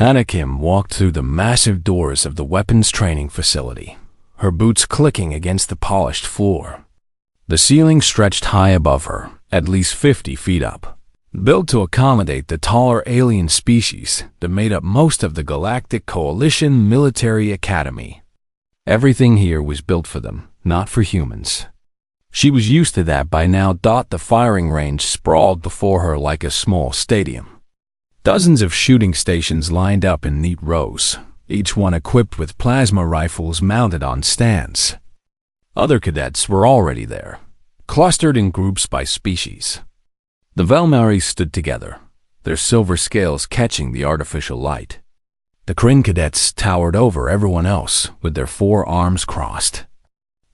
Hannah Kim walked through the massive doors of the weapons training facility, her boots clicking against the polished floor. The ceiling stretched high above her, at least 50 feet up, built to accommodate the taller alien species that made up most of the Galactic Coalition Military Academy. Everything here was built for them, not for humans. She was used to that by now. The firing range sprawled before her like a small stadium. Dozens of shooting stations lined up in neat rows, each one equipped with plasma rifles mounted on stands. Other cadets were already there, clustered in groups by species. The Velmari stood together, their silver scales catching the artificial light. The Kryn cadets towered over everyone else with their 4 arms crossed.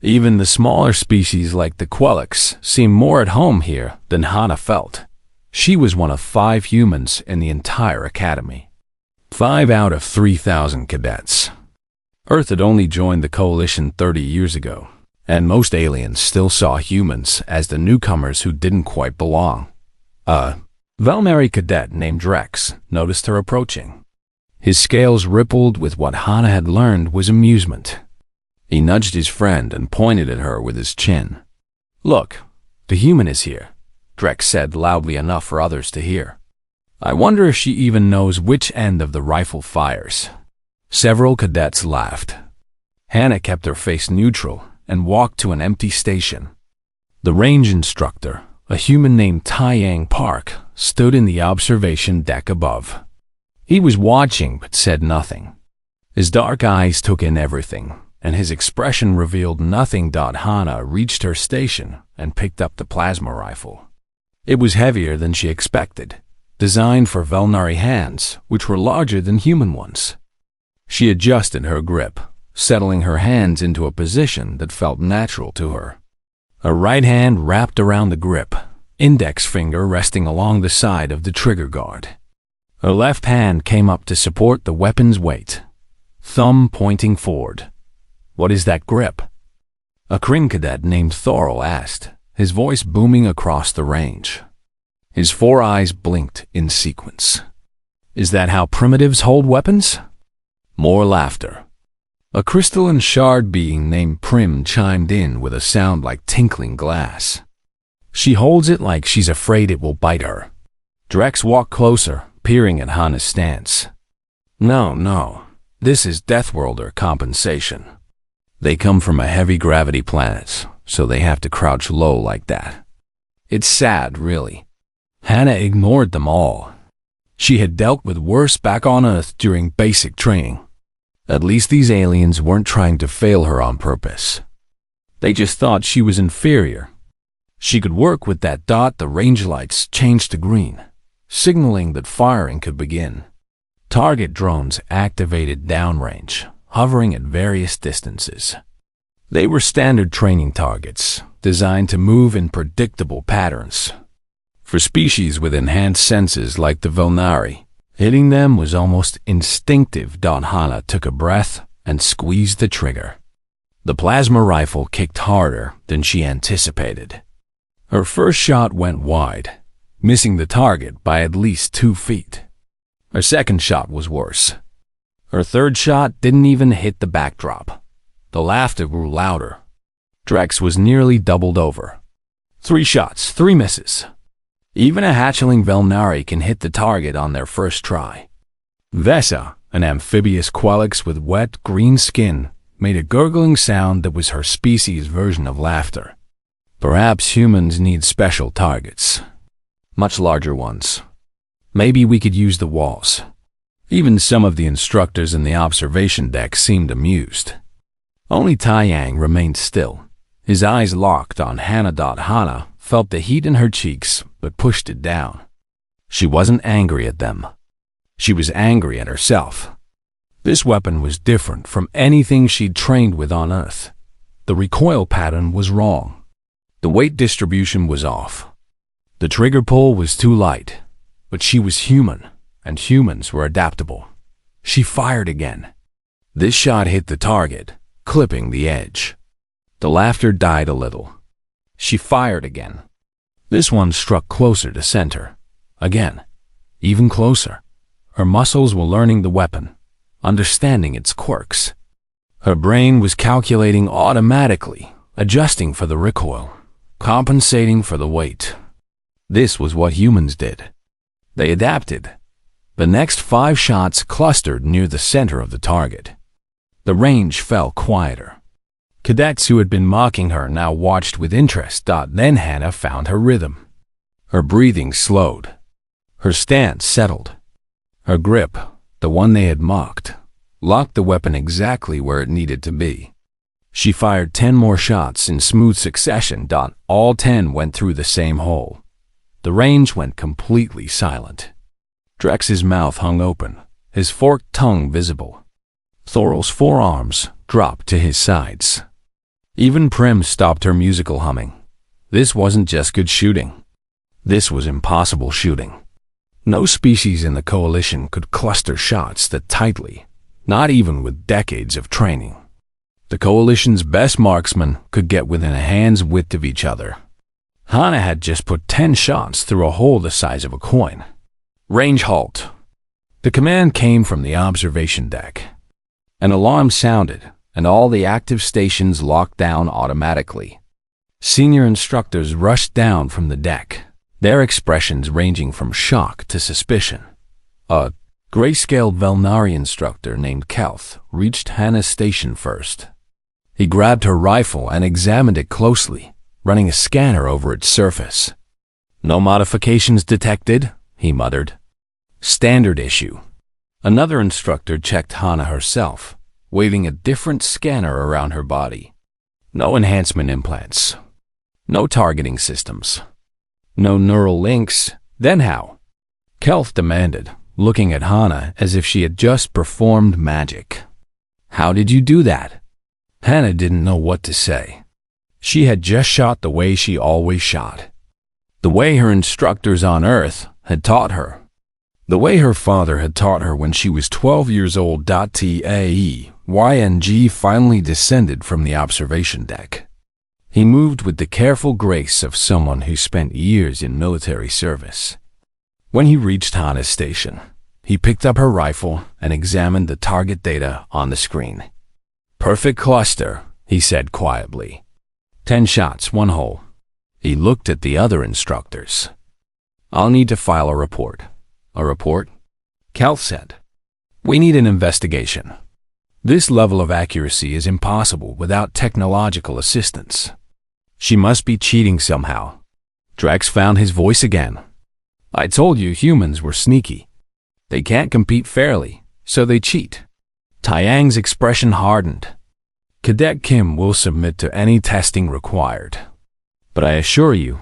Even the smaller species like the Quelix seemed more at home here than Hannah felt. She was one of 5 humans in the entire academy. 5 out of 3,000 cadets. Earth had only joined the coalition 30 years ago, and most aliens still saw humans as the newcomers who didn't quite belong. A Velmari cadet named Drex noticed her approaching. His scales rippled with what Hannah had learned was amusement. He nudged his friend and pointed at her with his chin. "Look, the human is here," Drex said loudly enough for others to hear. "I wonder if she even knows which end of the rifle fires." Several cadets laughed. Hannah kept her face neutral and walked to an empty station. The range instructor, a human named Taiyang Park, stood in the observation deck above. He was watching but said nothing. His dark eyes took in everything, and his expression revealed nothing. Hannah reached her station and picked up the plasma rifle. It was heavier than she expected, designed for Velnari hands, which were larger than human ones. She adjusted her grip, settling her hands into a position that felt natural to her. Her right hand wrapped around the grip, index finger resting along the side of the trigger guard. Her left hand came up to support the weapon's weight, thumb pointing forward. "What is that grip?" A Kryn cadet named Thorol asked, his voice booming across the range. His 4 eyes blinked in sequence. "Is that how primitives hold weapons?" More laughter. A crystalline shard being named Prim chimed in with a sound like tinkling glass. "She holds it like she's afraid it will bite her." Drex walked closer, peering at Hannah's stance. No, this is Deathworlder compensation. They come from a heavy gravity planet, so they have to crouch low like that. It's sad, really." Hannah ignored them all. She had dealt with worse back on Earth during basic training. At least these aliens weren't trying to fail her on purpose. They just thought she was inferior. She could work with that. The range lights changed to green, signaling that firing could begin. Target drones activated downrange, hovering at various distances. They were standard training targets, designed to move in predictable patterns. For species with enhanced senses like the Velnari, hitting them was almost instinctive. Hannah took a breath and squeezed the trigger. The plasma rifle kicked harder than she anticipated. Her first shot went wide, missing the target by at least 2 feet. Her second shot was worse. Her third shot didn't even hit the backdrop. The laughter grew louder. Drex was nearly doubled over. 3 shots, 3 misses. Even a hatchling Velnari can hit the target on their first try. Vesa, an amphibious Quelix with wet, green skin, made a gurgling sound that was her species' version of laughter. Perhaps humans need special targets. Much larger ones. Maybe we could use the walls. Even some of the instructors in the observation deck seemed amused. Only Taiyang remained still, his eyes locked on Hannah. Hannah felt the heat in her cheeks, but pushed it down. She wasn't angry at them. She was angry at herself. This weapon was different from anything she'd trained with on Earth. The recoil pattern was wrong. The weight distribution was off. The trigger pull was too light, but she was human, and humans were adaptable. She fired again. This shot hit the target, clipping the edge. The laughter died a little. She fired again. This one struck closer to center. Again. Even closer. Her muscles were learning the weapon, understanding its quirks. Her brain was calculating automatically, adjusting for the recoil, compensating for the weight. This was what humans did. They adapted. The next 5 shots clustered near the center of the target. The range fell quieter. Cadets who had been mocking her now watched with interest. Then Hannah found her rhythm. Her breathing slowed. Her stance settled. Her grip, the one they had mocked, locked the weapon exactly where it needed to be. She fired 10 more shots in smooth succession. All 10 went through the same hole. The range went completely silent. Drex's mouth hung open, his forked tongue visible. Thorol's forearms dropped to his sides. Even Prim stopped her musical humming. This wasn't just good shooting. This was impossible shooting. No species in the coalition could cluster shots that tightly, not even with decades of training. The coalition's best marksmen could get within a hand's width of each other. Hannah had just put 10 shots through a hole the size of a coin. Range halt. The command came from the observation deck. An alarm sounded, and all the active stations locked down automatically. Senior instructors rushed down from the deck, their expressions ranging from shock to suspicion. A grayscaled Velnari instructor named Kelth reached Hannah's station first. He grabbed her rifle and examined it closely, running a scanner over its surface. "No modifications detected," he muttered. "Standard issue." Another instructor checked Hannah herself, waving a different scanner around her body. "No enhancement implants. No targeting systems. No neural links. Then how?" Kelth demanded, looking at Hannah as if she had just performed magic. "How did you do that?" Hannah didn't know what to say. She had just shot the way she always shot. The way her instructors on Earth had taught her. The way her father had taught her when she was 12 years old. TAEYNG finally descended from the observation deck. He moved with the careful grace of someone who spent years in military service. When he reached Hannah's station, he picked up her rifle and examined the target data on the screen. "Perfect cluster," he said quietly. 10 shots, 1 hole. He looked at the other instructors. "I'll need to file a report." "A report?" Kelth said. "We need an investigation. This level of accuracy is impossible without technological assistance. She must be cheating somehow." Drex found his voice again. "I told you humans were sneaky. They can't compete fairly, so they cheat." Taiyang's expression hardened. "Cadet Kim will submit to any testing required. But I assure you,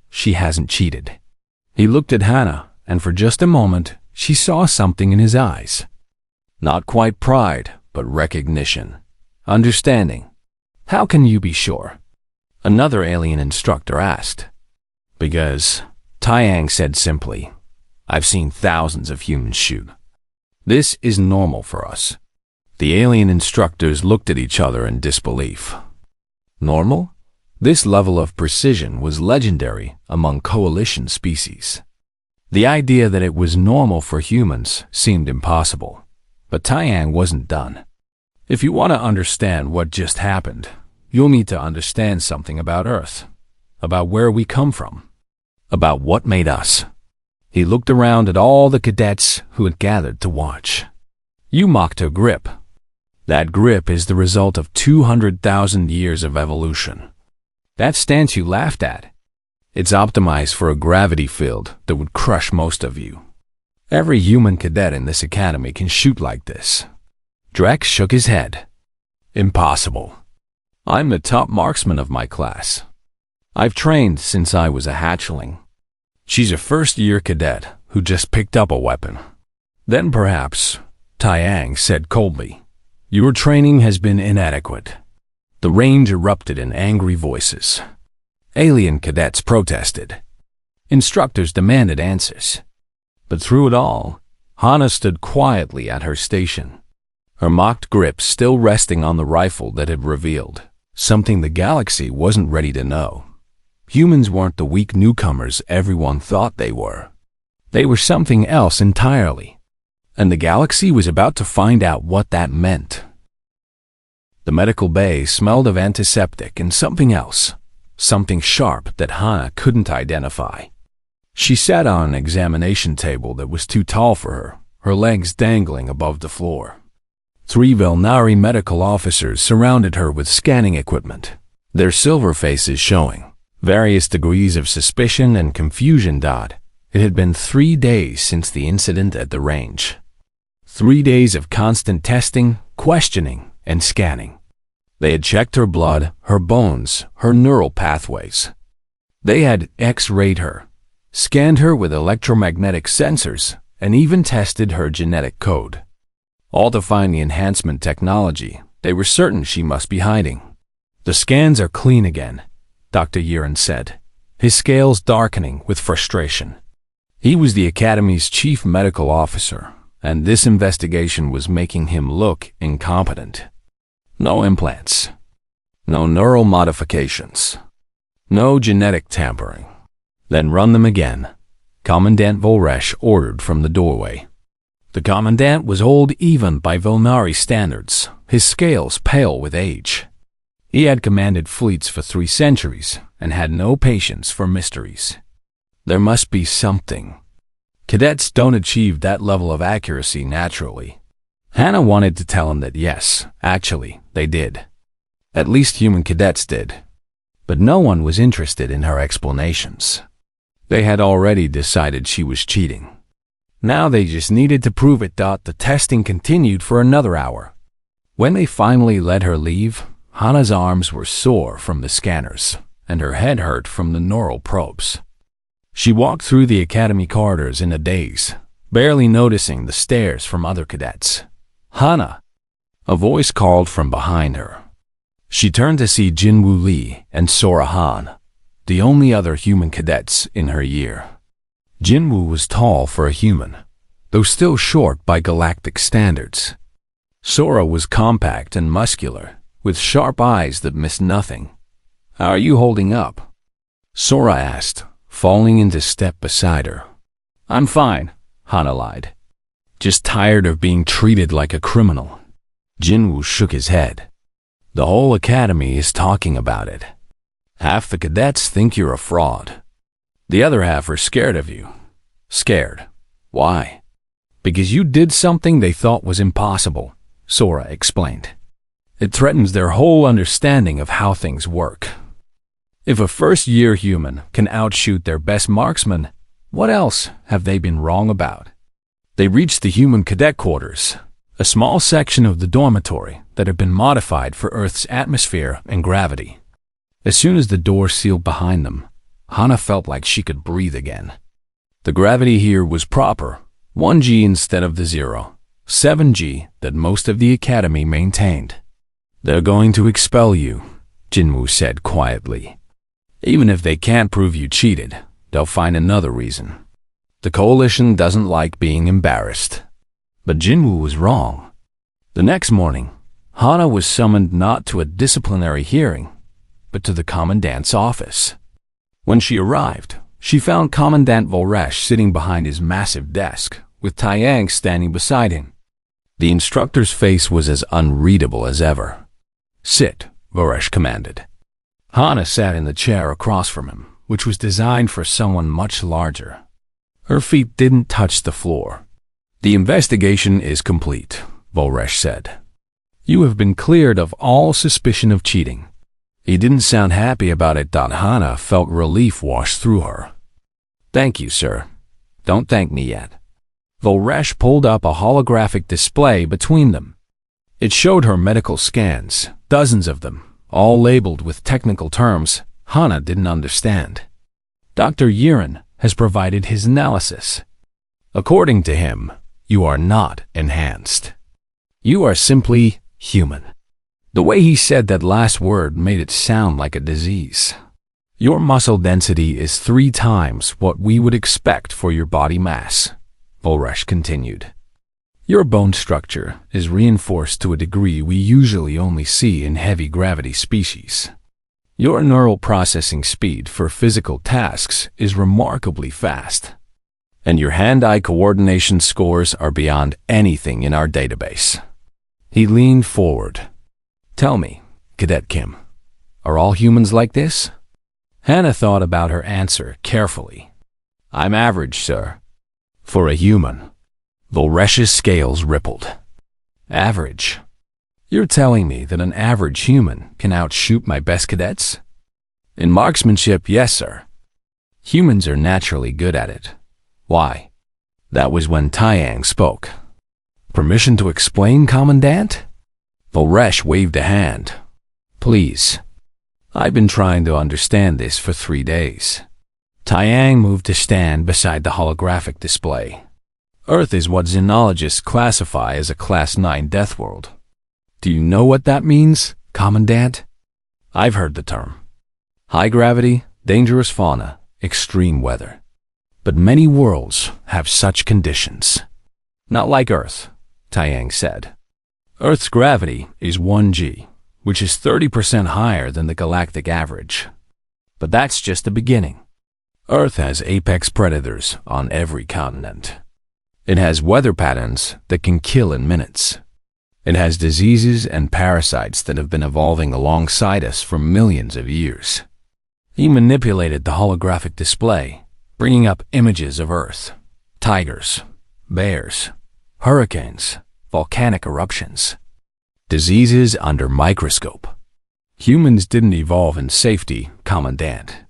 she hasn't cheated." He looked at Hannah, and for just a moment, she saw something in his eyes. Not quite pride, but recognition. Understanding. "How can you be sure?" Another alien instructor asked. "Because," Taiyang said simply, "I've seen thousands of humans shoot. This is normal for us." The alien instructors looked at each other in disbelief. Normal? This level of precision was legendary among coalition species. The idea that it was normal for humans seemed impossible, but Taiyang wasn't done. "If you want to understand what just happened, you'll need to understand something about Earth, about where we come from, about what made us." He looked around at all the cadets who had gathered to watch. "You mocked her grip. That grip is the result of 200,000 years of evolution. That stance you laughed at, it's optimized for a gravity field that would crush most of you. Every human cadet in this academy can shoot like this." Drex shook his head. "Impossible. I'm the top marksman of my class. I've trained since I was a hatchling. She's a first-year cadet who just picked up a weapon." "Then perhaps," Taiyang said coldly, "your training has been inadequate." The range erupted in angry voices. Alien cadets protested. Instructors demanded answers. But through it all, Hannah stood quietly at her station, her mocked grip still resting on the rifle that had revealed something the galaxy wasn't ready to know. Humans weren't the weak newcomers everyone thought they were. They were something else entirely. and the galaxy was about to find out what that meant. The medical bay smelled of antiseptic and something else, something sharp that Hana couldn't identify. She sat on an examination table that was too tall for her legs dangling above the floor. 3 Velnari medical officers surrounded her with scanning equipment, their silver faces showing various degrees of suspicion and confusion. It had been 3 days since the incident at the range. 3 days of constant testing, questioning, and scanning. They had checked her blood, her bones, her neural pathways. They had X-rayed her, scanned her with electromagnetic sensors, and even tested her genetic code. All to find the enhancement technology they were certain she must be hiding. "The scans are clean again," Dr. Yiren said, his scales darkening with frustration. He was the Academy's chief medical officer, and this investigation was making him look incompetent. No implants, no neural modifications, no genetic tampering. "Then run them again," Commandant Volresh ordered from the doorway. The Commandant was old even by Velnari standards, his scales pale with age. He had commanded fleets for 3 centuries and had no patience for mysteries. There must be something. Cadets don't achieve that level of accuracy naturally. Hana wanted to tell him that yes, actually, they did. At least human cadets did. But no one was interested in her explanations. They had already decided she was cheating. Now they just needed to prove it. The testing continued for another hour. When they finally let her leave, Hana's arms were sore from the scanners, and her head hurt from the neural probes. She walked through the academy corridors in a daze, barely noticing the stares from other cadets. "Hana!" A voice called from behind her. She turned to see Jinwoo Lee and Sora Han, the only other human cadets in her year. Jinwoo was tall for a human, though still short by galactic standards. Sora was compact and muscular, with sharp eyes that missed nothing. "How are you holding up?" Sora asked, falling into step beside her. "I'm fine," Hana lied. "Just tired of being treated like a criminal." Jinwoo shook his head. "The whole academy is talking about it. Half the cadets think you're a fraud. The other half are scared of you." "Scared? Why?" "Because you did something they thought was impossible," Sora explained. "It threatens their whole understanding of how things work. If a first-year human can outshoot their best marksman, what else have they been wrong about?" They reached the human cadet quarters, a small section of the dormitory that had been modified for Earth's atmosphere and gravity. As soon as the door sealed behind them, Hana felt like she could breathe again. The gravity here was proper, 1G instead of the 7G that most of the academy maintained. "They're going to expel you," Jinwoo said quietly. "Even if they can't prove you cheated, they'll find another reason. The coalition doesn't like being embarrassed." But Jinwoo was wrong. The next morning, Hana was summoned not to a disciplinary hearing, but to the Commandant's office. When she arrived, she found Commandant Volresh sitting behind his massive desk, with Taeyang standing beside him. The instructor's face was as unreadable as ever. "Sit," Volresh commanded. Hana sat in the chair across from him, which was designed for someone much larger. Her feet didn't touch the floor. "The investigation is complete," Volresh said. "You have been cleared of all suspicion of cheating." He didn't sound happy about it. Hana felt relief wash through her. "Thank you, sir. Don't thank me yet." Volresh pulled up a holographic display between them. It showed her medical scans, dozens of them, all labeled with technical terms Hana didn't understand. Dr. Yiren has provided his analysis. According to him, you are not enhanced. You are simply human. The way he said that last word made it sound like a disease. "Your muscle density is 3 times what we would expect for your body mass," Volresh continued. "Your bone structure is reinforced to a degree we usually only see in heavy gravity species. Your neural processing speed for physical tasks is remarkably fast. and your hand-eye coordination scores are beyond anything in our database." He leaned forward. "Tell me, Cadet Kim, are all humans like this?" Hannah thought about her answer carefully. "I'm average, sir." "For a human." Volresh's scales rippled. "Average? You're telling me that an average human can outshoot my best cadets?" "In marksmanship, yes, sir. Humans are naturally good at it." "Why?" That was when Taiyang spoke. "Permission to explain, Commandant?" Volresh waved a hand. "Please. I've been trying to understand this for 3 days." Taiyang moved to stand beside the holographic display. "Earth is what xenologists classify as a Class 9 death world. Do you know what that means, Commandant?" "I've heard the term. High gravity, dangerous fauna, extreme weather. But many worlds have such conditions." "Not like Earth," Taiyang said. "Earth's gravity is 1G, which is 30% higher than the galactic average. But that's just the beginning. Earth has apex predators on every continent. It has weather patterns that can kill in minutes. It has diseases and parasites that have been evolving alongside us for millions of years." He manipulated the holographic display, bringing up images of Earth: tigers, bears, hurricanes, volcanic eruptions, diseases under microscope. "Humans didn't evolve in safety, Commandant.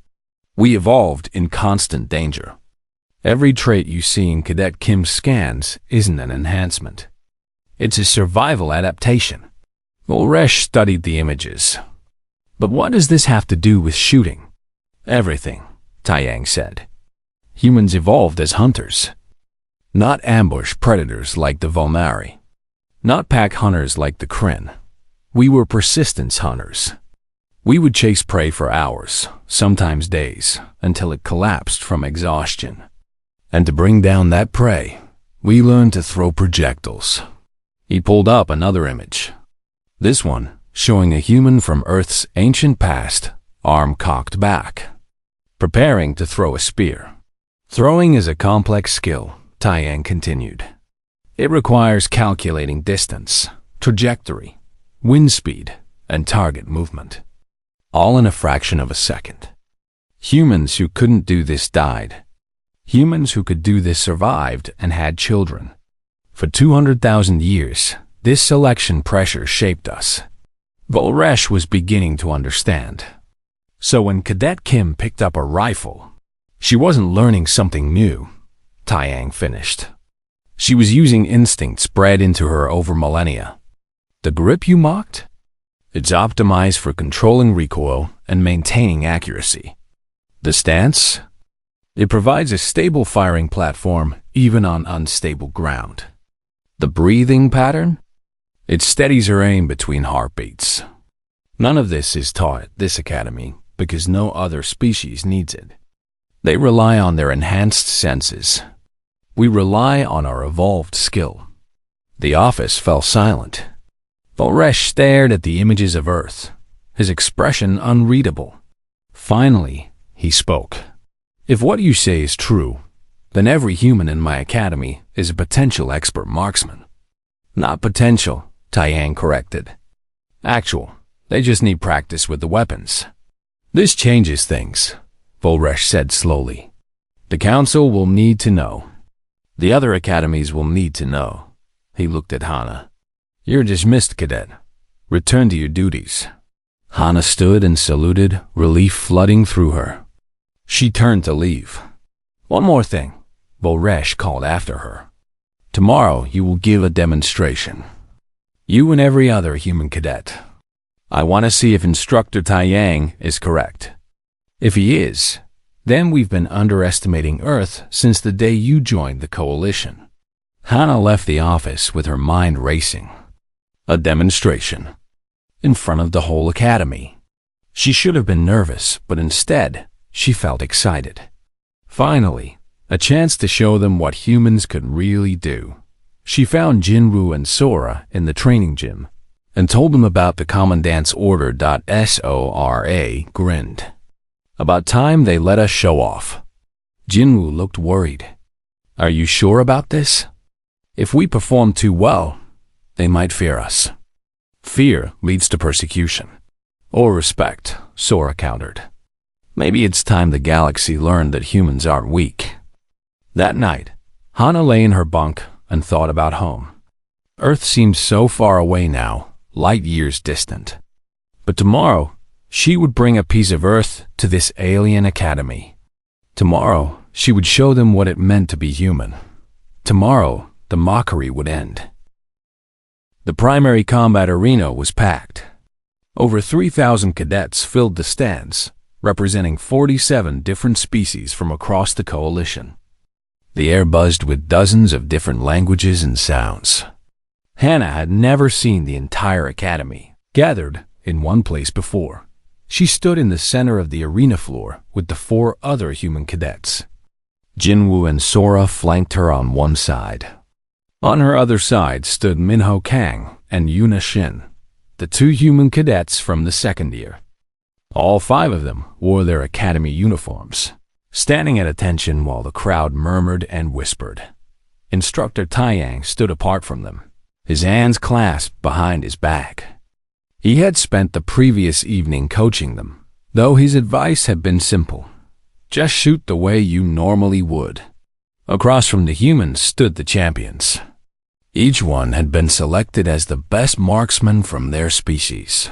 We evolved in constant danger. Every trait you see in Cadet Kim's scans isn't an enhancement. It's a survival adaptation." Volresh studied the images. "But what does this have to do with shooting?" "Everything," Taiyang said. "Humans evolved as hunters. Not ambush predators like the Volnari. Not pack hunters like the Kryn. We were persistence hunters. We would chase prey for hours, sometimes days, until it collapsed from exhaustion. And to bring down that prey, we learned to throw projectiles." He pulled up another image. This one showing a human from Earth's ancient past, arm cocked back, preparing to throw a spear. "Throwing is a complex skill," Taiyang continued. "It requires calculating distance, trajectory, wind speed, and target movement, all in a fraction of a second. Humans who couldn't do this died. Humans who could do this survived and had children. For 200,000 years, this selection pressure shaped us." Volresh was beginning to understand. So when Cadet Kim picked up a rifle, she wasn't learning something new, Taiyang finished. She was using instincts bred into her over millennia. "The grip you mocked? It's optimized for controlling recoil and maintaining accuracy. The stance? It provides a stable firing platform even on unstable ground. The breathing pattern? It steadies her aim between heartbeats. None of this is taught at this academy because no other species needs it. They rely on their enhanced senses. We rely on our evolved skill." The office fell silent. Volresh stared at the images of Earth, his expression unreadable. Finally, he spoke. "If what you say is true, then every human in my academy is a potential expert marksman." "Not potential," Taiyang corrected. "Actual. They just need practice with the weapons." "This changes things," Volresh said slowly. "The council will need to know. The other academies will need to know." He looked at Hana. "You're dismissed, cadet. Return to your duties." Hana stood and saluted, relief flooding through her. She turned to leave. "One more thing," Volresh called after her. "Tomorrow you will give a demonstration. You and every other human cadet. I want to see if Instructor Taiyang is correct. If he is, then we've been underestimating Earth since the day you joined the coalition." Hana left the office with her mind racing. A demonstration. In front of the whole academy. She should have been nervous, but instead, she felt excited. Finally, a chance to show them what humans could really do. She found Jinru and Sora in the training gym and told them about the Commandant's order. Sora grinned. "About time they let us show off." Jinru looked worried. Are you sure about this? If we perform too well, they might fear us. Fear leads to persecution. Or respect, Sora countered. Maybe it's time the galaxy learned that humans aren't weak. That night, Hana lay in her bunk and thought about home. Earth seemed so far away now, light years distant. But tomorrow, she would bring a piece of Earth to this alien academy. Tomorrow, she would show them what it meant to be human. Tomorrow, the mockery would end. The primary combat arena was packed. Over 3,000 cadets filled the stands, representing 47 different species from across the coalition. The air buzzed with dozens of different languages and sounds. Hannah had never seen the entire academy gathered in one place before. She stood in the center of the arena floor with the 4 other human cadets. Jinwoo and Sora flanked her on one side. On her other side stood Minho Kang and Yuna Shin, the 2 human cadets from the second year. All 5 of them wore their academy uniforms, standing at attention while the crowd murmured and whispered. Instructor Taiyang stood apart from them, his hands clasped behind his back. He had spent the previous evening coaching them, though his advice had been simple. Just shoot the way you normally would. Across from the humans stood the champions. Each one had been selected as the best marksman from their species.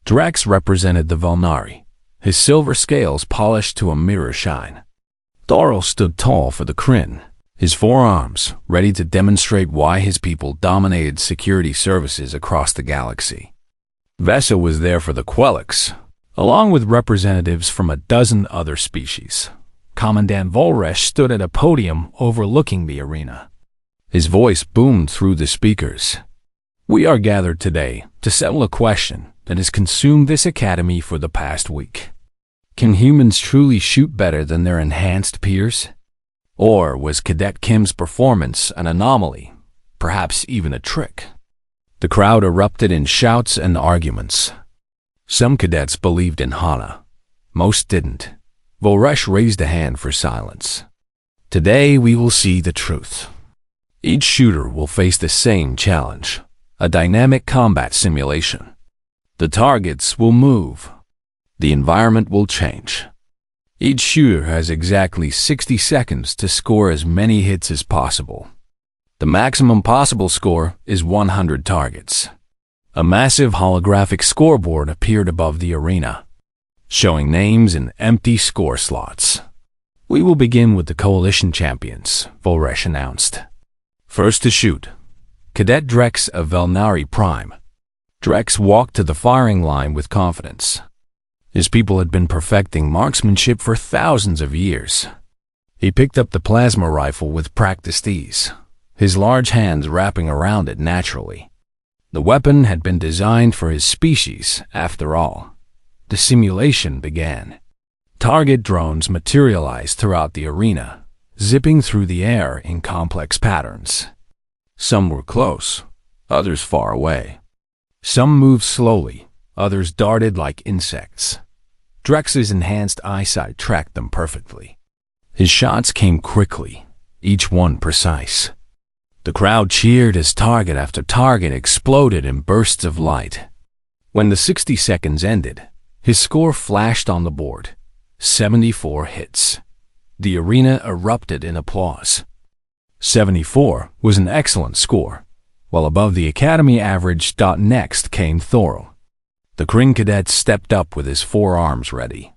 Drax represented the Valnari, his silver scales polished to a mirror shine. Thorol stood tall for the Kryn, his 4 arms ready to demonstrate why his people dominated security services across the galaxy. Vesa was there for the Quelix, along with representatives from a dozen other species. Commandant Volresh stood at a podium overlooking the arena. His voice boomed through the speakers. We are gathered today to settle a question that has consumed this academy for the past week. Can humans truly shoot better than their enhanced peers? Or was Cadet Kim's performance an anomaly, perhaps even a trick? The crowd erupted in shouts and arguments. Some cadets believed in Hana. Most didn't. Volresh raised a hand for silence. Today we will see the truth. Each shooter will face the same challenge, a dynamic combat simulation. The targets will move. The environment will change. Each shooter has exactly 60 seconds to score as many hits as possible. The maximum possible score is 100 targets. A massive holographic scoreboard appeared above the arena, showing names in empty score slots. We will begin with the Coalition champions, Volresh announced. First to shoot, Cadet Drex of Valnari Prime. Drex walked to the firing line with confidence. His people had been perfecting marksmanship for thousands of years. He picked up the plasma rifle with practiced ease, his large hands wrapping around it naturally. The weapon had been designed for his species, after all. The simulation began. Target drones materialized throughout the arena, zipping through the air in complex patterns. Some were close, others far away. Some moved slowly, others darted like insects. Drex's enhanced eyesight tracked them perfectly. His shots came quickly, each one precise. The crowd cheered as target after target exploded in bursts of light. When the 60 seconds ended, his score flashed on the board. 74 hits. The arena erupted in applause. 74 was an excellent score, while above the academy average. Next came Thorol. The Kryn cadet stepped up with his 4 arms ready.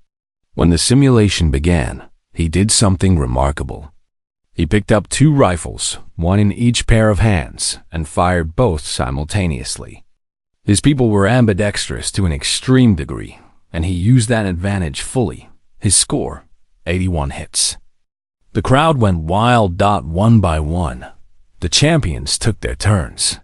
When the simulation began, he did something remarkable. He picked up 2 rifles, one in each pair of hands, and fired both simultaneously. His people were ambidextrous to an extreme degree, and he used that advantage fully. His score, 81 hits. The crowd went wild. One by one, the champions took their turns.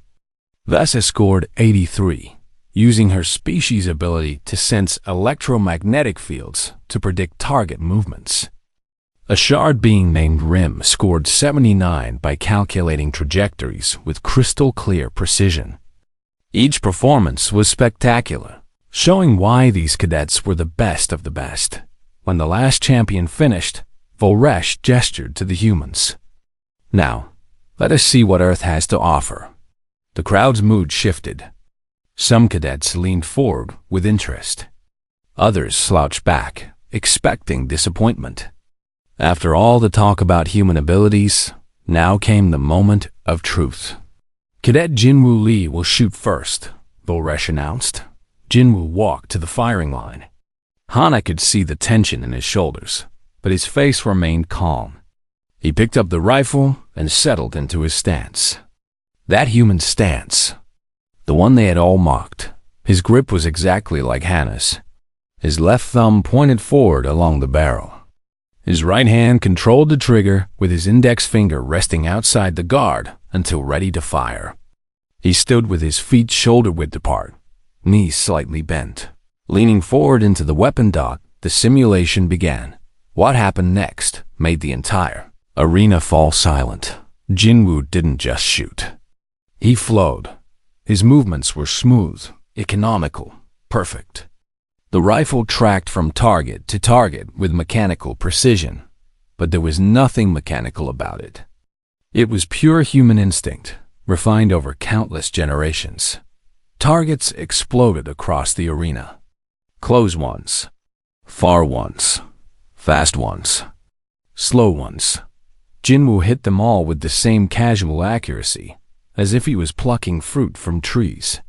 Vesa scored 83, using her species' ability to sense electromagnetic fields to predict target movements. A shard being named Rim scored 79 by calculating trajectories with crystal-clear precision. Each performance was spectacular, showing why these cadets were the best of the best. When the last champion finished, Volresh gestured to the humans. Now, let us see what Earth has to offer. The crowd's mood shifted. Some cadets leaned forward with interest. Others slouched back, expecting disappointment. After all the talk about human abilities, now came the moment of truth. Cadet Jinwoo Lee will shoot first, Volresh announced. Jinwoo walked to the firing line. Hana could see the tension in his shoulders, but his face remained calm. He picked up the rifle and settled into his stance. That human stance, the one they had all mocked. His grip was exactly like Hana's. His left thumb pointed forward along the barrel. His right hand controlled the trigger with his index finger resting outside the guard until ready to fire. He stood with his feet shoulder-width apart, knees slightly bent. Leaning forward into the weapon dot, the simulation began. What happened next made the entire arena fall silent. Jinwoo didn't just shoot. He flowed. His movements were smooth, economical, perfect. The rifle tracked from target to target with mechanical precision, but there was nothing mechanical about it. It was pure human instinct, refined over countless generations. Targets exploded across the arena. Close ones, far ones, fast ones, slow ones. Jinwoo hit them all with the same casual accuracy, as if he was plucking fruit from trees.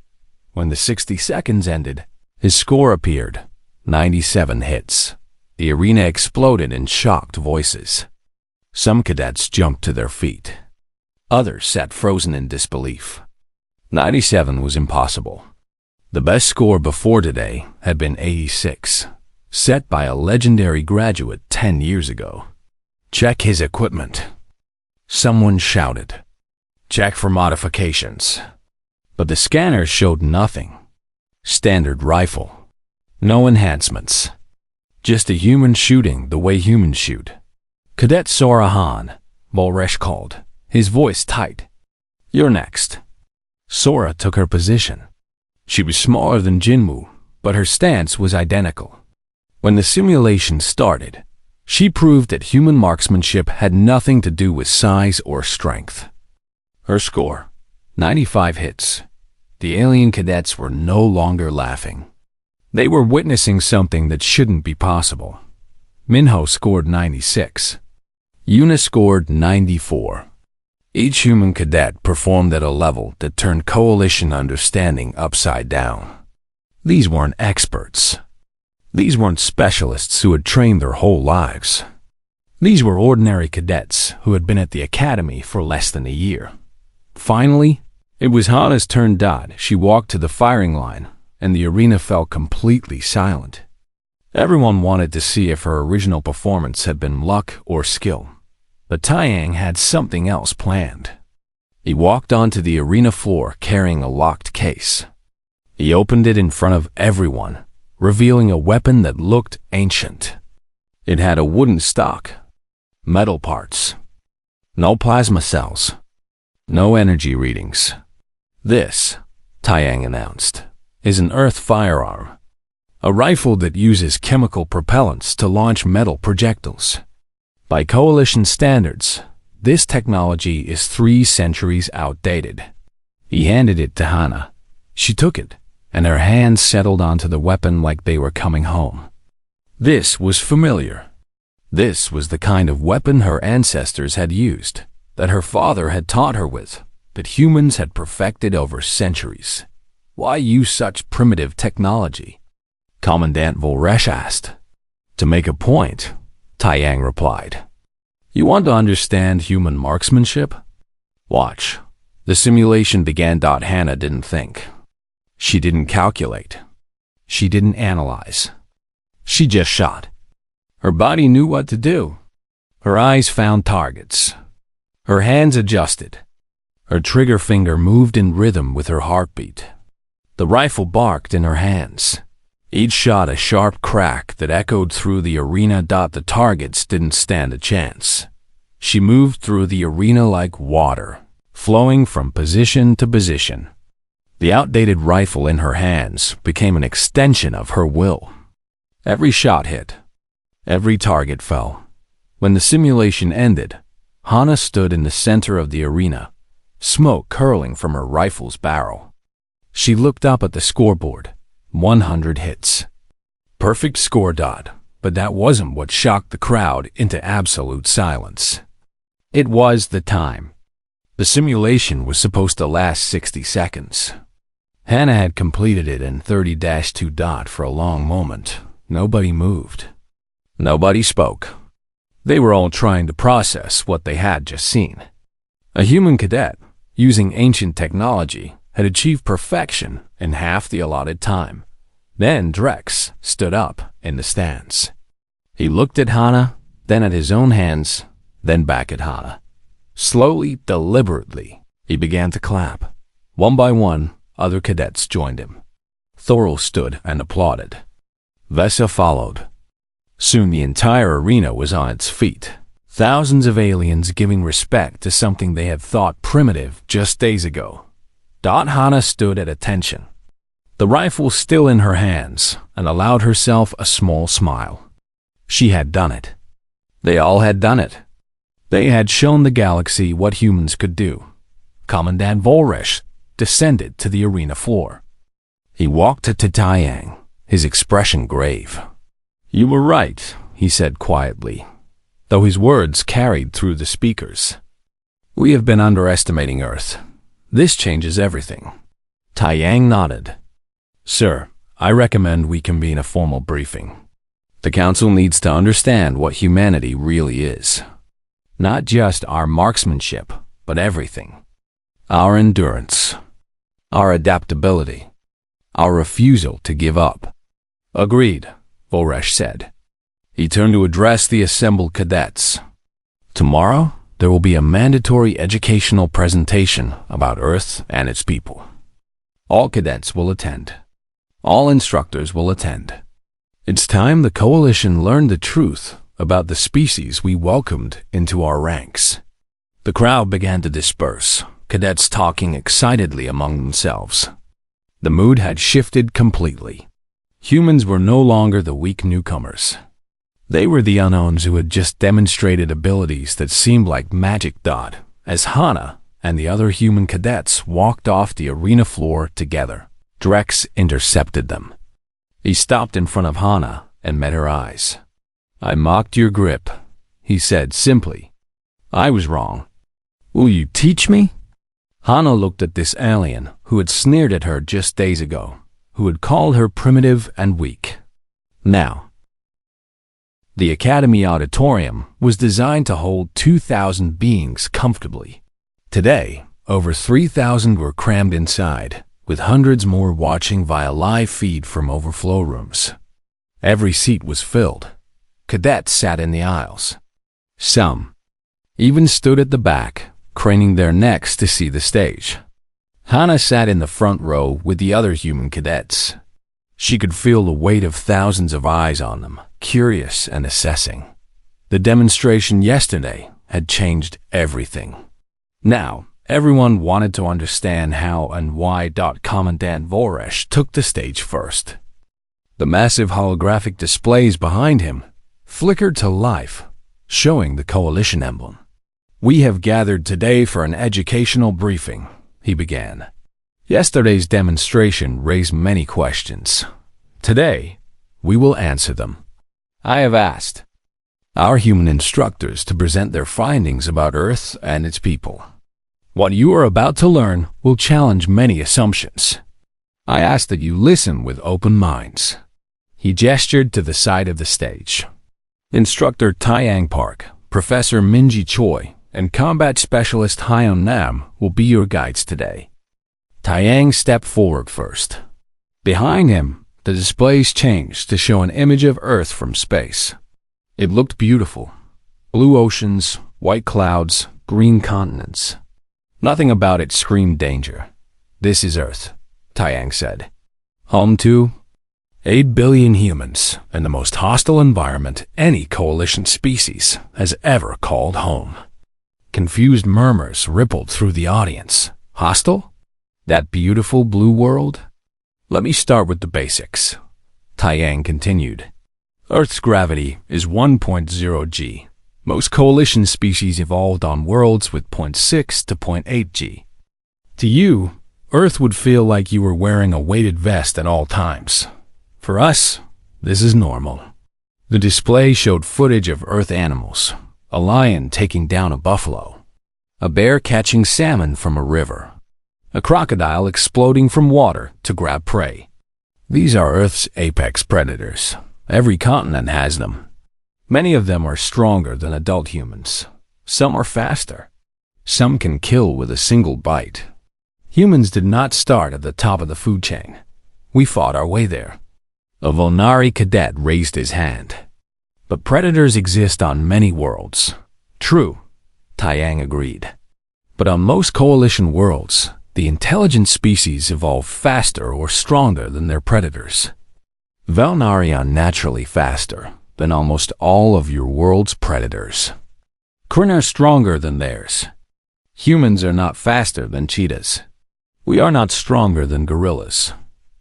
When the 60 seconds ended, his score appeared, 97 hits. The arena exploded in shocked voices. Some cadets jumped to their feet. Others sat frozen in disbelief. 97 was impossible. The best score before today had been 86, set by a legendary graduate 10 years ago. Check his equipment. Someone shouted. Check for modifications. But the scanners showed nothing. Standard rifle. No enhancements. Just a human shooting the way humans shoot. Cadet Sora Han, Volresh called, his voice tight. You're next. Sora took her position. She was smaller than Jinwoo, but her stance was identical. When the simulation started, she proved that human marksmanship had nothing to do with size or strength. Her score, 95 hits. The alien cadets were no longer laughing. They were witnessing something that shouldn't be possible. Minho scored 96. Yuna scored 94. Each human cadet performed at a level that turned coalition understanding upside down. These weren't experts. These weren't specialists who had trained their whole lives. These were ordinary cadets who had been at the academy for less than a year. Finally, it was Hana's turn. She walked to the firing line, and the arena fell completely silent. Everyone wanted to see if her original performance had been luck or skill. But Taeyang had something else planned. He walked onto the arena floor carrying a locked case. He opened it in front of everyone, revealing a weapon that looked ancient. It had a wooden stock, metal parts, no plasma cells, no energy readings. This, Taeyang announced, is an Earth firearm, a rifle that uses chemical propellants to launch metal projectiles. By coalition standards, this technology is 3 centuries outdated. He handed it to Hana. She took it, and her hands settled onto the weapon like they were coming home. This was familiar. This was the kind of weapon her ancestors had used, that her father had taught her with, that humans had perfected over centuries. Why use such primitive technology? Commandant Volresh asked. To make a point, Taeyang replied. You want to understand human marksmanship? Watch. The simulation began. Hana didn't think. She didn't calculate. She didn't analyze. She just shot. Her body knew what to do. Her eyes found targets. Her hands adjusted. Her trigger finger moved in rhythm with her heartbeat. The rifle barked in her hands. Each shot a sharp crack that echoed through the arena. The targets didn't stand a chance. She moved through the arena like water, flowing from position to position. The outdated rifle in her hands became an extension of her will. Every shot hit. Every target fell. When the simulation ended, Hana stood in the center of the arena, smoke curling from her rifle's barrel. She looked up at the scoreboard. 100 hits. Perfect score. But that wasn't what shocked the crowd into absolute silence. It was the time. The simulation was supposed to last 60 seconds. Hana had completed it in 30-2. For a long moment, nobody moved. Nobody spoke. They were all trying to process what they had just seen. A human cadet, using ancient technology, had achieved perfection in half the allotted time. Then Drex stood up in the stands. He looked at Hana, then at his own hands, then back at Hana. Slowly, deliberately, he began to clap. One by one, other cadets joined him. Thorol stood and applauded. Vesa followed. Soon the entire arena was on its feet. Thousands of aliens giving respect to something they had thought primitive just days ago. Hana stood at attention, the rifle still in her hands, and allowed herself a small smile. She had done it. They all had done it. They had shown the galaxy what humans could do. Commandant Voresh descended to the arena floor. He walked to Taiyang, his expression grave. "You were right," he said quietly, though his words carried through the speakers. "We have been underestimating Earth. This changes everything." Taiyang nodded. "Sir, I recommend we convene a formal briefing. The Council needs to understand what humanity really is. Not just our marksmanship, but everything. Our endurance, our adaptability, our refusal to give up." "Agreed," Voresh said. He turned to address the assembled cadets. "Tomorrow, there will be a mandatory educational presentation about Earth and its people. All cadets will attend. All instructors will attend. It's time the Coalition learned the truth about the species we welcomed into our ranks." The crowd began to disperse, cadets talking excitedly among themselves. The mood had shifted completely. Humans were no longer the weak newcomers. They were the unknowns who had just demonstrated abilities that seemed like magic. As Hana and the other human cadets walked off the arena floor together, Drex intercepted them. He stopped in front of Hana and met her eyes. "I mocked your grip," he said simply. "I was wrong. Will you teach me?" Hana looked at this alien who had sneered at her just days ago, who had called her primitive and weak. Now, the Academy Auditorium was designed to hold 2,000 beings comfortably. Today, over 3,000 were crammed inside, with hundreds more watching via live feed from overflow rooms. Every seat was filled. Cadets sat in the aisles. Some even stood at the back, craning their necks to see the stage. Hana sat in the front row with the other human cadets. She could feel the weight of thousands of eyes on them, curious and assessing. The demonstration yesterday had changed everything. Now, everyone wanted to understand how and why. Commandant Voresh took the stage first. The massive holographic displays behind him flickered to life, showing the Coalition emblem. "We have gathered today for an educational briefing," he began. "Yesterday's demonstration raised many questions. Today, we will answer them. I have asked our human instructors to present their findings about Earth and its people. What you are about to learn will challenge many assumptions. I ask that you listen with open minds." He gestured to the side of the stage. Instructor Taiyang Park, Professor Minji Choi, and Combat Specialist Hyun Nam will be your guides today. Taiyang stepped forward first. Behind him, the displays changed to show an image of Earth from space. It looked beautiful. Blue oceans, white clouds, green continents. Nothing about it screamed danger. "This is Earth," Taiyang said. "Home to 8 billion humans in the most hostile environment any Coalition species has ever called home." Confused murmurs rippled through the audience. "Hostile? That beautiful blue world?" "Let me start with the basics," Taiyang continued. "Earth's gravity is 1.0 g, Most coalition species evolved on worlds with 0.6 to 0.8 G. To you, Earth would feel like you were wearing a weighted vest at all times. For us, this is normal. The display showed footage of Earth animals, a lion taking down a buffalo, a bear catching salmon from a river, a crocodile exploding from water to grab prey. These are Earth's apex predators. Every continent has them. Many of them are stronger than adult humans. Some are faster. Some can kill with a single bite. Humans did not start at the top of the food chain. We fought our way there. A Volnari cadet raised his hand. But predators exist on many worlds. True, Taiyang agreed. But on most coalition worlds, the intelligent species evolve faster or stronger than their predators. Volnari are naturally faster than almost all of your world's predators. Kryn are stronger than theirs. Humans are not faster than cheetahs. We are not stronger than gorillas.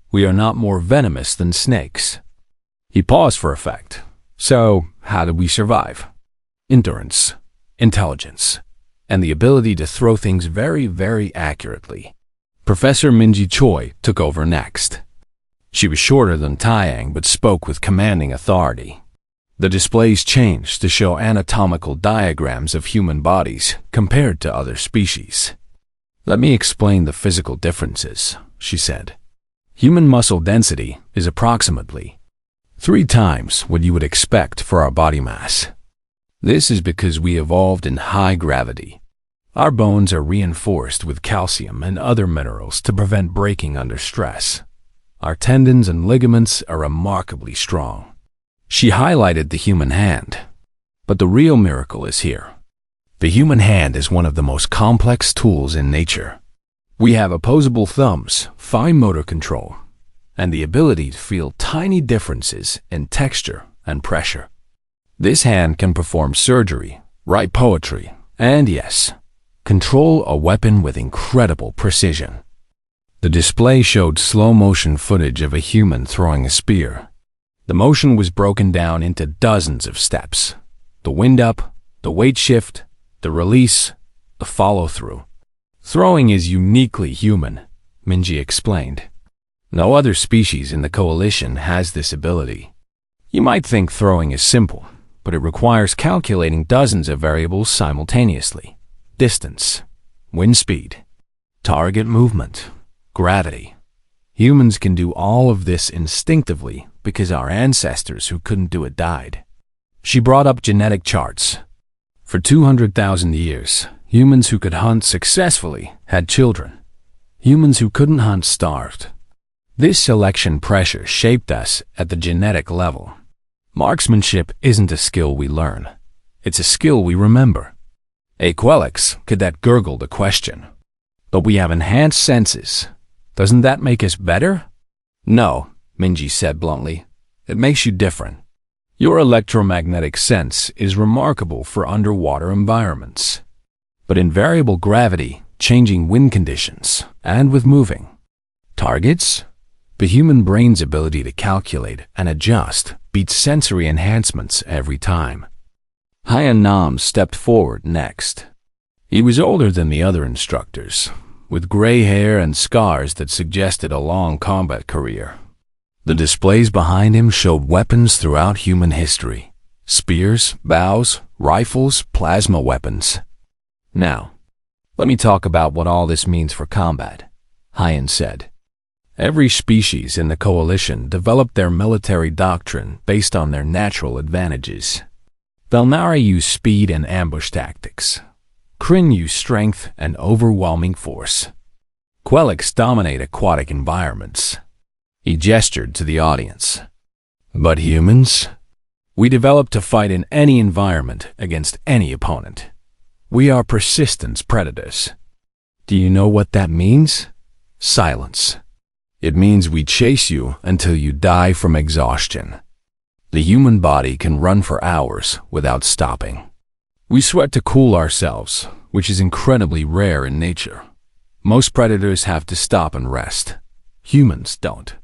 We are not more venomous than snakes. He paused for effect. So, how did we survive? Endurance, intelligence, and the ability to throw things very, very accurately. Professor Minji Choi took over next. She was shorter than Taiyang but spoke with commanding authority. The displays changed to show anatomical diagrams of human bodies compared to other species. Let me explain the physical differences, she said. Human muscle density is approximately 3 times what you would expect for our body mass. This is because we evolved in high gravity. Our bones are reinforced with calcium and other minerals to prevent breaking under stress. Our tendons and ligaments are remarkably strong. She highlighted the human hand. But the real miracle is here. The human hand is one of the most complex tools in nature. We have opposable thumbs, fine motor control, and the ability to feel tiny differences in texture and pressure. This hand can perform surgery, write poetry, and yes, control a weapon with incredible precision. The display showed slow-motion footage of a human throwing a spear. The motion was broken down into dozens of steps. The wind up, the weight shift, the release, the follow-through. Throwing is uniquely human, Minji explained. No other species in the coalition has this ability. You might think throwing is simple, but it requires calculating dozens of variables simultaneously. Distance, wind speed, target movement, gravity. Humans can do all of this instinctively because our ancestors who couldn't do it died. She brought up genetic charts. For 200,000 years, humans who could hunt successfully had children. Humans who couldn't hunt starved. This selection pressure shaped us at the genetic level. Marksmanship isn't a skill we learn. It's a skill we remember. A Quelix cadet gurgled a question. But we have enhanced senses. Doesn't that make us better? No, Minji said bluntly. It makes you different. Your electromagnetic sense is remarkable for underwater environments. But in variable gravity, changing wind conditions, and with moving targets, the human brain's ability to calculate and adjust beats sensory enhancements every time. Haiyan Nam stepped forward next. He was older than the other instructors, with gray hair and scars that suggested a long combat career. The displays behind him showed weapons throughout human history. Spears, bows, rifles, plasma weapons. Now, let me talk about what all this means for combat, Haiyan said. Every species in the coalition developed their military doctrine based on their natural advantages. Valnari used speed and ambush tactics. Kryn used strength and overwhelming force. Quelix dominate aquatic environments. He gestured to the audience. But humans? We developed to fight in any environment against any opponent. We are persistence predators. Do you know what that means? Silence. It means we chase you until you die from exhaustion. The human body can run for hours without stopping. We sweat to cool ourselves, which is incredibly rare in nature. Most predators have to stop and rest. Humans don't.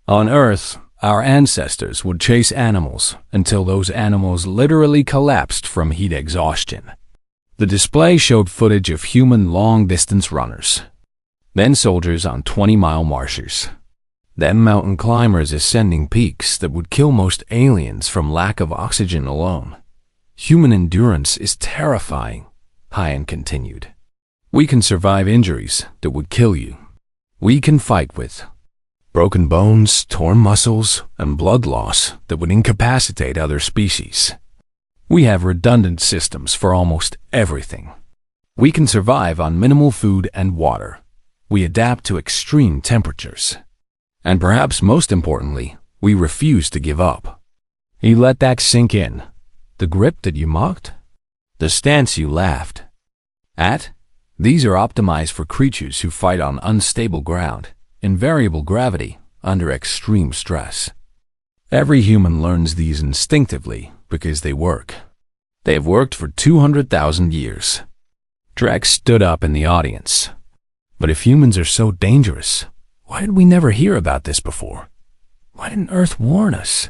On Earth, Our ancestors would chase animals until those animals literally collapsed from heat exhaustion. The display showed footage of human long-distance runners, then soldiers on 20-mile marchers, then mountain climbers ascending peaks that would kill most aliens from lack of oxygen alone. Human endurance is terrifying, Hyan continued. We can survive injuries that would kill you. We can fight with broken bones, torn muscles, and blood loss that would incapacitate other species. We have redundant systems for almost everything. We can survive on minimal food and water. We adapt to extreme temperatures. And perhaps most importantly, we refuse to give up. He let that sink in. The grip that you mocked? The stance you laughed at? These are optimized for creatures who fight on unstable ground, in variable gravity, under extreme stress. Every human learns these instinctively because they work. They have worked for 200,000 years. Drex stood up in the audience. But if humans are so dangerous, why did we never hear about this before? Why didn't Earth warn us?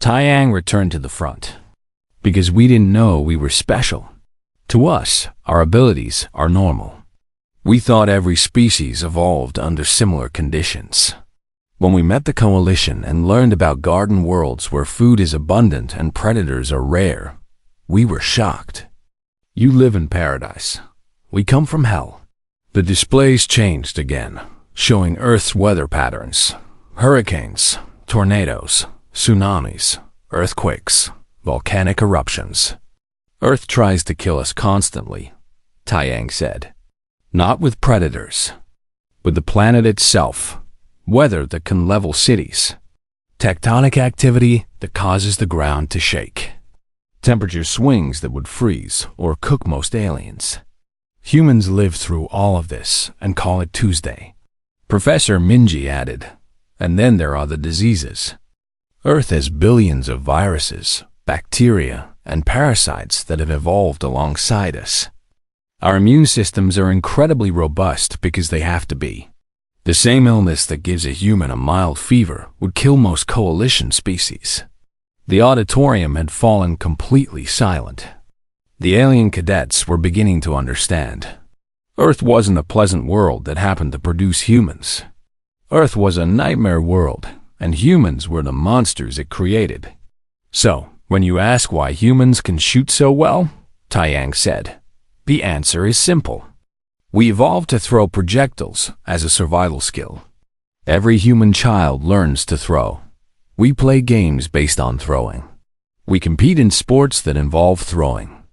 Taiyang returned to the front. Because we didn't know we were special. To us, our abilities are normal. We thought every species evolved under similar conditions. When we met the Coalition and learned about garden worlds where food is abundant and predators are rare, we were shocked. You live in paradise. We come from hell. The displays changed again, showing Earth's weather patterns. Hurricanes, tornadoes, tsunamis, earthquakes, volcanic eruptions. Earth tries to kill us constantly, Taiyang said. Not with predators, with the planet itself. Weather that can level cities. Tectonic activity that causes the ground to shake. Temperature swings that would freeze or cook most aliens. Humans live through all of this and call it Tuesday. Professor Minji added, and then there are the diseases. Earth has billions of viruses, bacteria, and parasites that have evolved alongside us. Our immune systems are incredibly robust because they have to be. The same illness that gives a human a mild fever would kill most coalition species. The auditorium had fallen completely silent. The alien cadets were beginning to understand. Earth wasn't a pleasant world that happened to produce humans. Earth was a nightmare world, and humans were the monsters it created. So, when you ask why humans can shoot so well, Taiyang said, the answer is simple. We evolved to throw projectiles as a survival skill. Every human child learns to throw. We play games based on throwing. We compete in sports that involve throwing.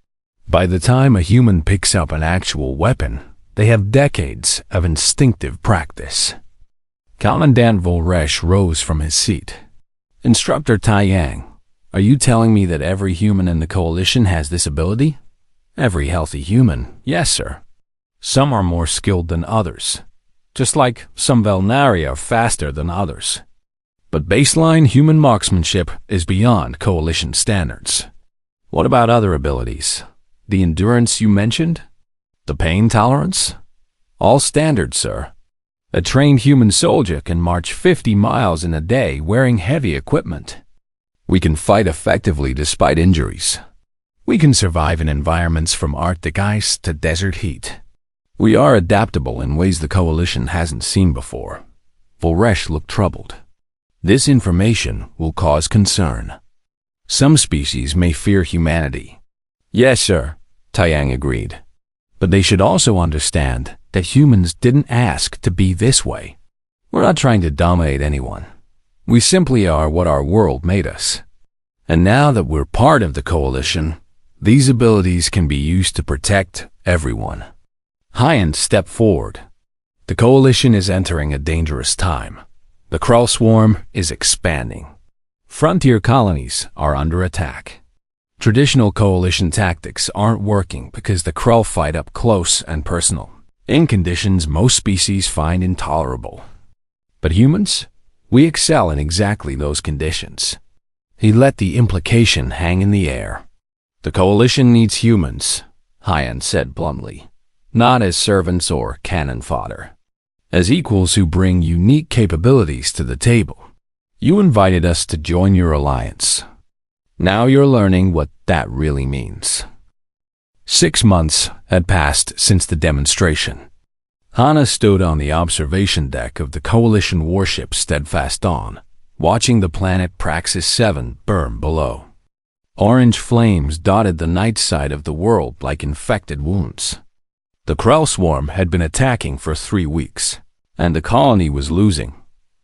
By the time a human picks up an actual weapon, they have decades of instinctive practice. Commandant Volresh rose from his seat. Instructor Taiyang, are you telling me that every human in the Coalition has this ability? Every healthy human, yes, sir. Some are more skilled than others, just like some Velnari are faster than others. But baseline human marksmanship is beyond Coalition standards. What about other abilities? The endurance you mentioned? The pain tolerance? All standard, sir. A trained human soldier can march 50 miles in a day wearing heavy equipment. We can fight effectively despite injuries. We can survive in environments from Arctic ice to desert heat. We are adaptable in ways the Coalition hasn't seen before. Volresh looked troubled. This information will cause concern. Some species may fear humanity. Yes, sir, Taiyang agreed. But they should also understand that humans didn't ask to be this way. We're not trying to dominate anyone. We simply are what our world made us. And now that we're part of the Coalition, these abilities can be used to protect everyone. Hyan stepped forward. The Coalition is entering a dangerous time. The Krull swarm is expanding. Frontier colonies are under attack. Traditional Coalition tactics aren't working because the Krull fight up close and personal, in conditions most species find intolerable. But humans? We excel in exactly those conditions. He let the implication hang in the air. The Coalition needs humans, Hyan said bluntly. Not as servants or cannon fodder. As equals who bring unique capabilities to the table. You invited us to join your alliance. Now you're learning what that really means. 6 months had passed since the demonstration. Hana stood on the observation deck of the Coalition warship Steadfast Dawn, watching the planet Praxis 7 burn below. Orange flames dotted the night side of the world like infected wounds. The Krell swarm had been attacking for 3 weeks, and the colony was losing.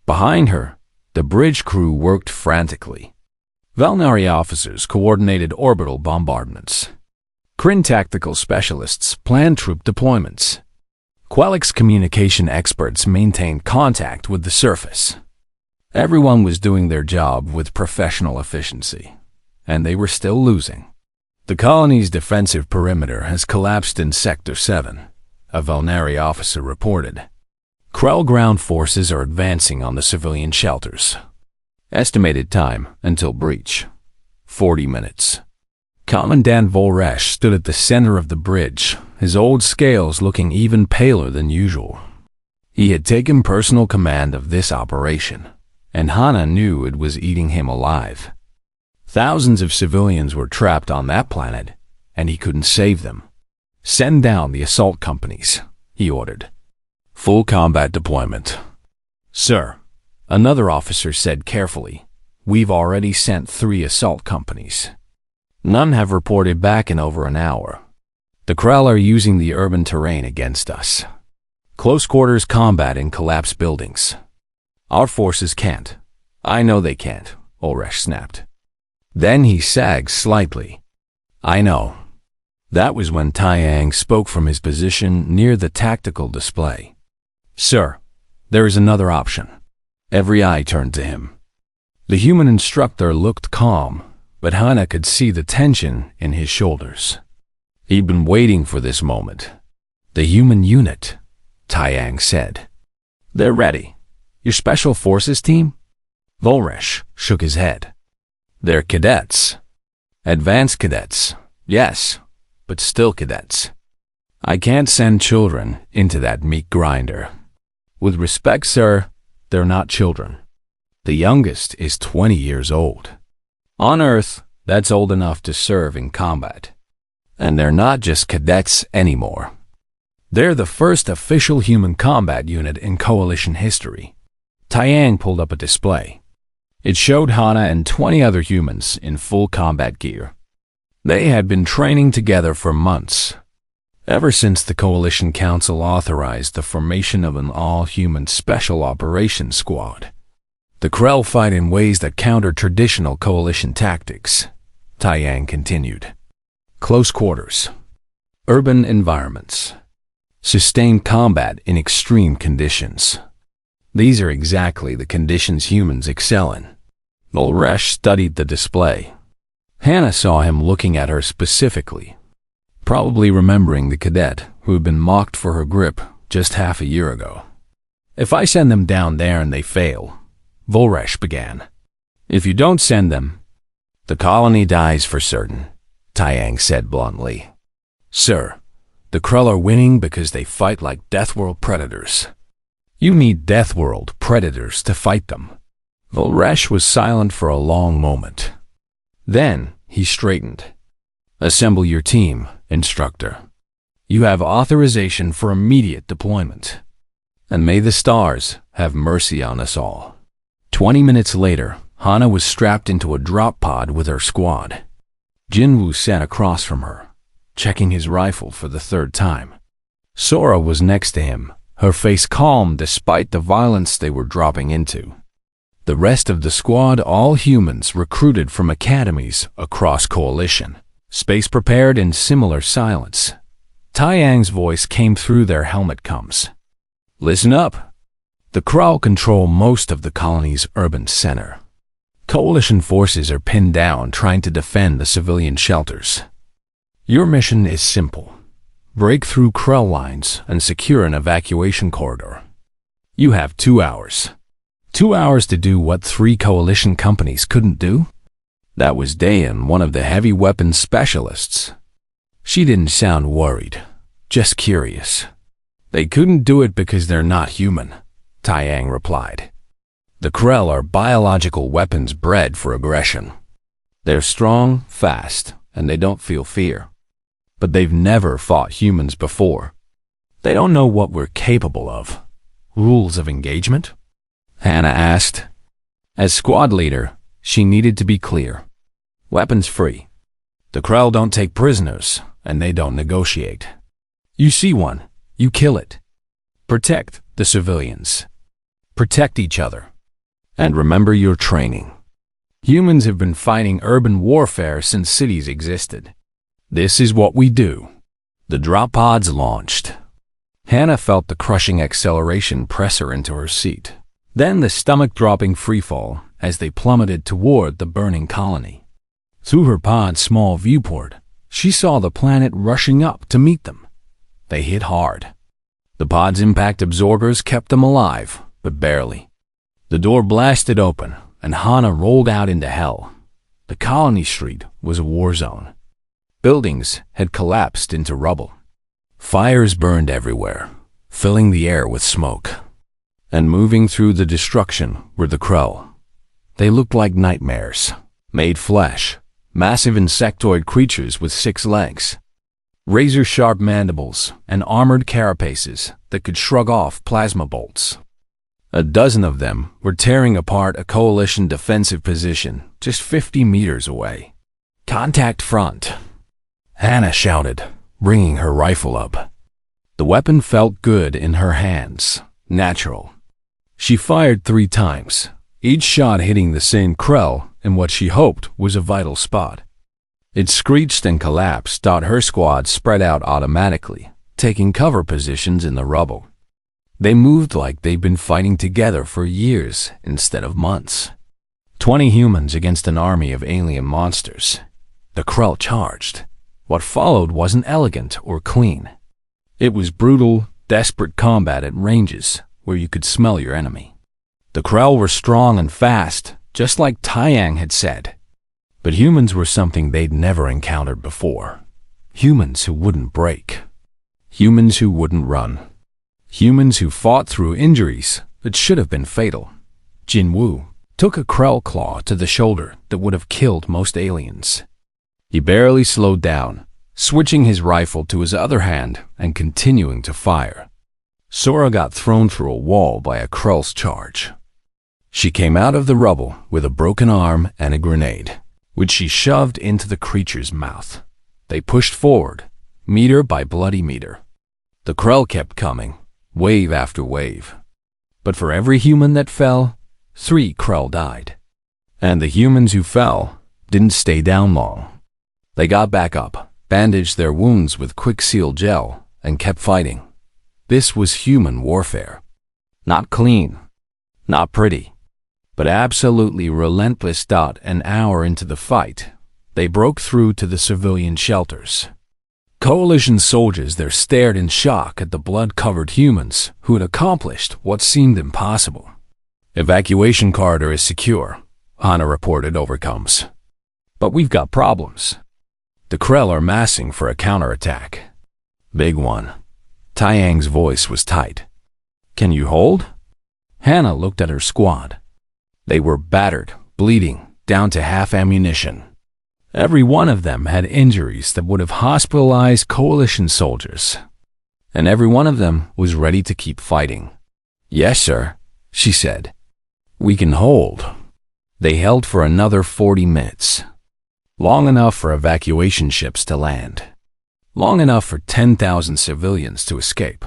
Behind her, the bridge crew worked frantically. Valnari officers coordinated orbital bombardments. Kryn tactical specialists planned troop deployments. Quelix communication experts maintained contact with the surface. Everyone was doing their job with professional efficiency, and they were still losing. The colony's defensive perimeter has collapsed in Sector 7, a Valnari officer reported. Krell ground forces are advancing on the civilian shelters. Estimated time until breach: 40 minutes. Commandant Volresh stood at the center of the bridge, his old scales looking even paler than usual. He had taken personal command of this operation, and Hana knew it was eating him alive. Thousands of civilians were trapped on that planet, and he couldn't save them. Send down the assault companies, he ordered. Full combat deployment. Sir, another officer said carefully, we've already sent 3 assault companies. None have reported back in over an hour. The Krell are using the urban terrain against us. Close quarters combat in collapsed buildings. Our forces can't. I know they can't, Ulresh snapped. Then he sagged slightly. I know. That was when Taiyang spoke from his position near the tactical display. Sir, there is another option. Every eye turned to him. The human instructor looked calm, but Hana could see the tension in his shoulders. He'd been waiting for this moment. The human unit, Taiyang said. They're ready. Your special forces team? Volresh shook his head. They're cadets. Advanced cadets, yes, but still cadets. I can't send children into that meat grinder. With respect, sir, they're not children. The youngest is 20 years old. On Earth, that's old enough to serve in combat. And they're not just cadets anymore. They're the first official human combat unit in Coalition history. Taiyang pulled up a display. It showed Hana and 20 other humans in full combat gear. They had been training together for months, ever since the Coalition Council authorized the formation of an all-human Special Operations Squad. The Krell fight in ways that counter traditional Coalition tactics, Taiyang continued. Close quarters, urban environments, sustained combat in extreme conditions. These are exactly the conditions humans excel in. Ulresh studied the display. Hana saw him looking at her specifically, probably remembering the cadet who had been mocked for her grip just half a year ago. If I send them down there and they fail, Volresh began. If you don't send them, the colony dies for certain, Taiyang said bluntly. Sir, the Krell are winning because they fight like Deathworld predators. You need Deathworld predators to fight them. Volresh was silent for a long moment. Then he straightened. Assemble your team, Instructor. You have authorization for immediate deployment. And may the stars have mercy on us all. 20 minutes later, Hana was strapped into a drop pod with her squad. Jinwoo sat across from her, checking his rifle for the 3rd time. Sora was next to him, her face calm despite the violence they were dropping into. The rest of the squad, all humans recruited from academies across Coalition, space prepared in similar silence. Taiyang's voice came through their helmet coms. Listen up. The Krell control most of the colony's urban center. Coalition forces are pinned down trying to defend the civilian shelters. Your mission is simple. Break through Krell lines and secure an evacuation corridor. You have 2 hours. 2 hours to do what 3 Coalition companies couldn't do? That was Dayan, one of the heavy weapons specialists. She didn't sound worried, just curious. They couldn't do it because they're not human, Taiyang replied. The Krell are biological weapons bred for aggression. They're strong, fast, and they don't feel fear. But they've never fought humans before. They don't know what we're capable of. Rules of engagement? Hannah asked. As squad leader, she needed to be clear. Weapons free. The Krell don't take prisoners, and they don't negotiate. You see one, you kill it. Protect the civilians. Protect each other. And remember your training. Humans have been fighting urban warfare since cities existed. This is what we do. The drop pods launched. Hannah felt the crushing acceleration press her into her seat. Then the stomach-dropping freefall as they plummeted toward the burning colony. Through her pod's small viewport, she saw the planet rushing up to meet them. They hit hard. The pod's impact absorbers kept them alive, but barely. The door blasted open, and Hannah rolled out into hell. The colony street was a war zone. Buildings had collapsed into rubble. Fires burned everywhere, filling the air with smoke. And moving through the destruction were the Krell. They looked like nightmares, made flesh, massive insectoid creatures with 6 legs, razor-sharp mandibles, and armored carapaces that could shrug off plasma bolts. A dozen of them were tearing apart a coalition defensive position just 50 meters away. Contact front, Hannah shouted, bringing her rifle up. The weapon felt good in her hands, natural. She fired 3 times, each shot hitting the same Krell in what she hoped was a vital spot. It screeched and collapsed. Her squad spread out automatically, taking cover positions in the rubble. They moved like they'd been fighting together for years instead of months. 20 humans against an army of alien monsters. The Krell charged. What followed wasn't elegant or clean. It was brutal, desperate combat at ranges where you could smell your enemy. The Krell were strong and fast, just like Taiyang had said. But humans were something they'd never encountered before. Humans who wouldn't break. Humans who wouldn't run. Humans who fought through injuries that should have been fatal. Jinwoo took a Krell claw to the shoulder that would have killed most aliens. He barely slowed down, switching his rifle to his other hand and continuing to fire. Sora got thrown through a wall by a Krell's charge. She came out of the rubble with a broken arm and a grenade, which she shoved into the creature's mouth. They pushed forward, meter by bloody meter. The Krell kept coming, wave after wave. But for every human that fell, 3 Krell died. And the humans who fell didn't stay down long. They got back up, bandaged their wounds with Quickseal gel, and kept fighting. This was human warfare. Not clean, not pretty, but absolutely relentless. An hour into the fight, they broke through to the civilian shelters. Coalition soldiers there stared in shock at the blood-covered humans who had accomplished what seemed impossible. Evacuation corridor is secure, Hannah reported over comms. But we've got problems. The Krell are massing for a counterattack. Big one. Taiyang's voice was tight. Can you hold? Hannah looked at her squad. They were battered, bleeding, down to half ammunition. Every one of them had injuries that would have hospitalized coalition soldiers. And every one of them was ready to keep fighting. Yes, sir, she said. We can hold. They held for another 40 minutes. Long enough for evacuation ships to land. Long enough for 10,000 civilians to escape.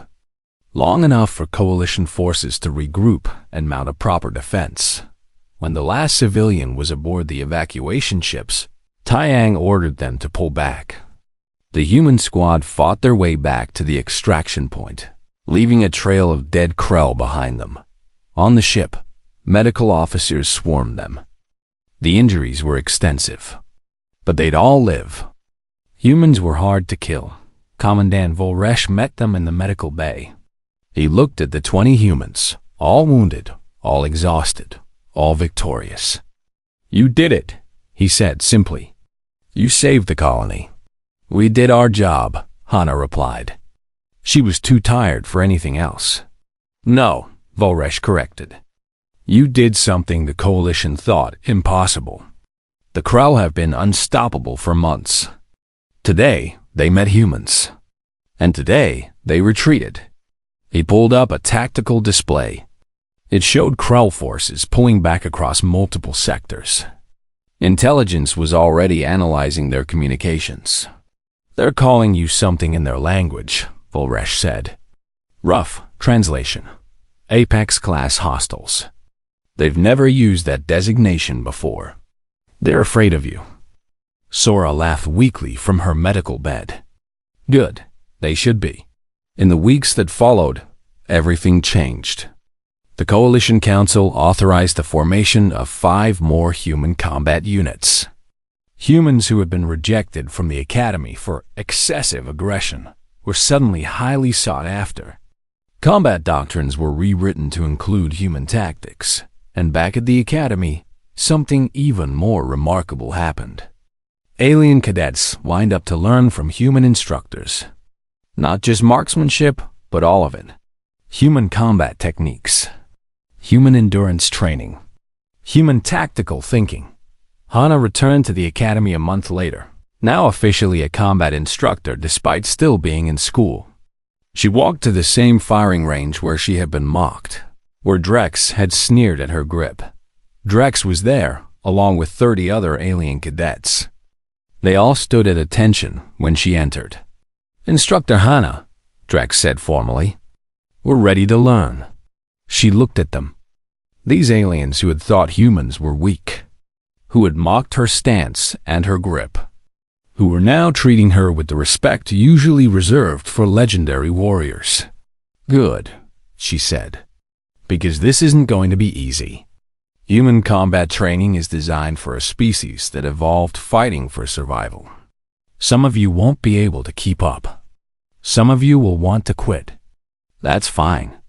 Long enough for coalition forces to regroup and mount a proper defense. When the last civilian was aboard the evacuation ships, Taiyang ordered them to pull back. The human squad fought their way back to the extraction point, leaving a trail of dead Krell behind them. On the ship, medical officers swarmed them. The injuries were extensive, but they'd all live. Humans were hard to kill. Commandant Volresh met them in the medical bay. He looked at the 20 humans, all wounded, all exhausted, all victorious. You did it, he said simply. You saved the colony. We did our job, Hannah replied. She was too tired for anything else. No, Volresh corrected. You did something the Coalition thought impossible. The Krell have been unstoppable for months. Today, they met humans. And today, they retreated. He pulled up a tactical display. It showed Krell forces pulling back across multiple sectors. Intelligence was already analyzing their communications. They're calling you something in their language, Volresh said. Rough translation. Apex-class hostiles. They've never used that designation before. They're afraid of you. Sora laughed weakly from her medical bed. Good. They should be. In the weeks that followed, everything changed. The Coalition Council authorized the formation of 5 more human combat units. Humans who had been rejected from the Academy for excessive aggression were suddenly highly sought after. Combat doctrines were rewritten to include human tactics, and back at the Academy, something even more remarkable happened. Alien cadets lined up to learn from human instructors. Not just marksmanship, but all of it. Human combat techniques. Human endurance training. Human tactical thinking. Hana returned to the Academy a month later, now officially a combat instructor despite still being in school. She walked to the same firing range where she had been mocked, where Drex had sneered at her grip. Drex was there, along with 30 other alien cadets. They all stood at attention when she entered. Instructor Hana, Drex said formally. We're ready to learn. She looked at them. These aliens who had thought humans were weak, who had mocked her stance and her grip, who were now treating her with the respect usually reserved for legendary warriors. Good, she said, because this isn't going to be easy. Human combat training is designed for a species that evolved fighting for survival. Some of you won't be able to keep up. Some of you will want to quit. That's fine.